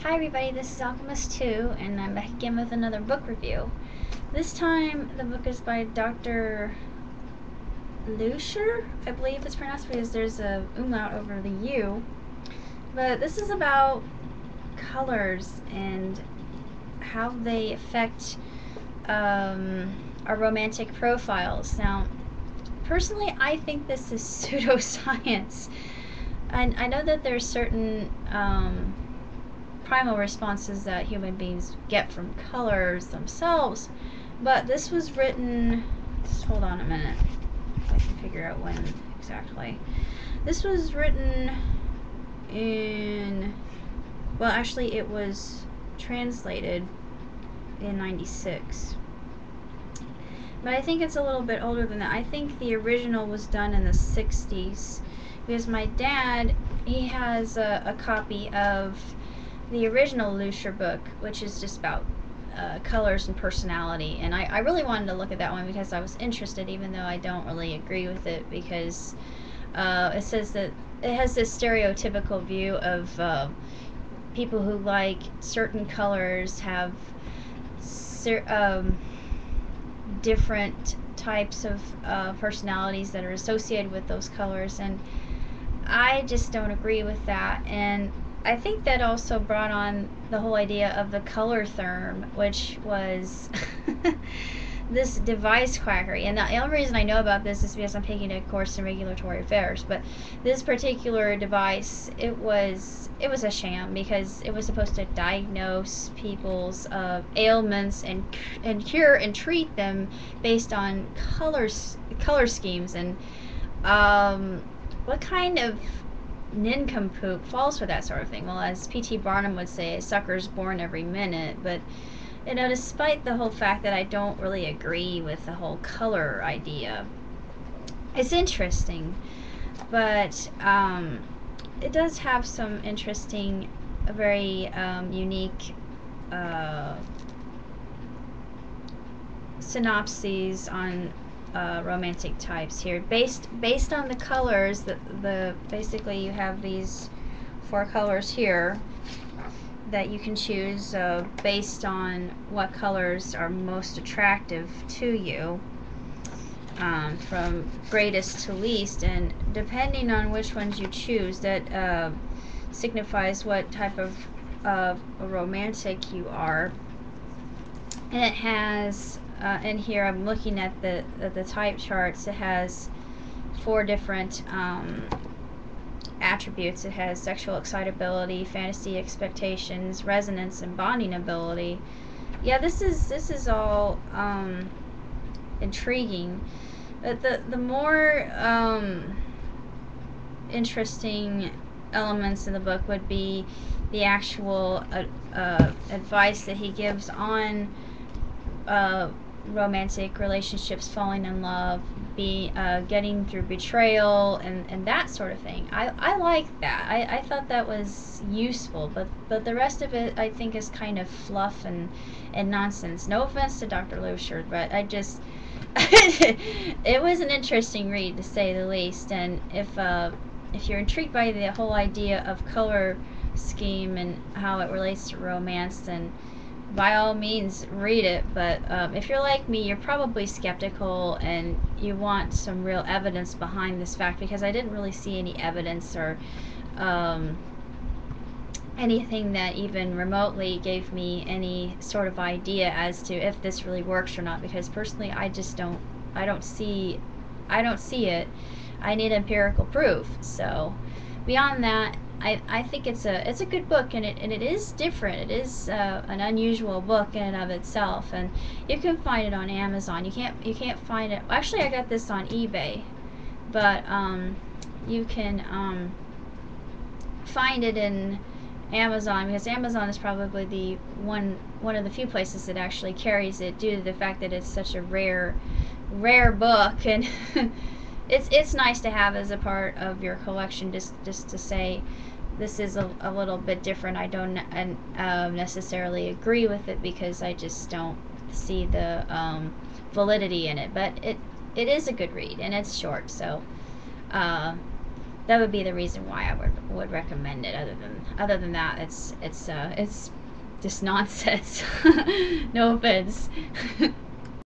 Hi everybody, this is Alchemist 2, and I'm back again with another book review. This time, the book is by Dr. Luscher, I believe it's pronounced, because there's a umlaut over the U. But this is about colors and how they affect our romantic profiles. Now, personally, I think this is pseudoscience. I know that there's certain primal responses that human beings get from colors themselves, but this was written, just hold on a minute, I can figure out when exactly. This was written in, well, actually it was translated in 96, but I think it's a little bit older than that. I think the original was done in the 60s, because my dad, he has a copy of the original Luscher book, which is just about colors and personality, and I really wanted to look at that one because I was interested, even though I don't really agree with it, because it says that it has this stereotypical view of people who like certain colors have different types of personalities that are associated with those colors, and I just don't agree with that. And I think that also brought on the whole idea of the color therm, which was this device quackery. And the only reason I know about this is because I'm taking a course in regulatory affairs. But this particular device, it was a sham, because it was supposed to diagnose people's ailments and cure and treat them based on color schemes. And what kind of nincompoop falls for that sort of thing? Well, as P.T. Barnum would say, a sucker's born every minute. But despite the whole fact that I don't really agree with the whole color idea, it's interesting, but it does have some interesting, very unique synopses on romantic types here, based on the colors. The basically you have these 4 colors here that you can choose based on what colors are most attractive to you, from greatest to least, and depending on which ones you choose, that signifies what type of a romantic you are. And it has in here, I'm looking at the type charts, it has 4 different attributes. It has sexual excitability, fantasy, expectations, resonance, and bonding ability. Yeah, this is all intriguing. But the more interesting elements in the book would be the actual advice that he gives on romantic relationships, falling in love, getting through betrayal, and that sort of thing. I like that. I thought that was useful, but the rest of it I think is kind of fluff and nonsense. No offense to Dr. Luscher, but I just it was an interesting read, to say the least. And if you're intrigued by the whole idea of color scheme and how it relates to romance, then by all means read it. But if you're like me, you're probably skeptical and you want some real evidence behind this fact, because I didn't really see any evidence or anything that even remotely gave me any sort of idea as to if this really works or not, because personally I don't see it. I need empirical proof. So beyond that, I think it's a good book, and it is different. It is an unusual book in and of itself, and you can find it on Amazon. You can't find it. Actually, I got this on eBay, but you can find it in Amazon, because Amazon is probably the one of the few places that actually carries it, due to the fact that it's such a rare book. And it's nice to have as a part of your collection, just to say this is a little bit different. I don't necessarily agree with it, because I just don't see the validity in it, but it is a good read, and it's short, so that would be the reason why I would recommend it. Other than that, it's just nonsense. No offense.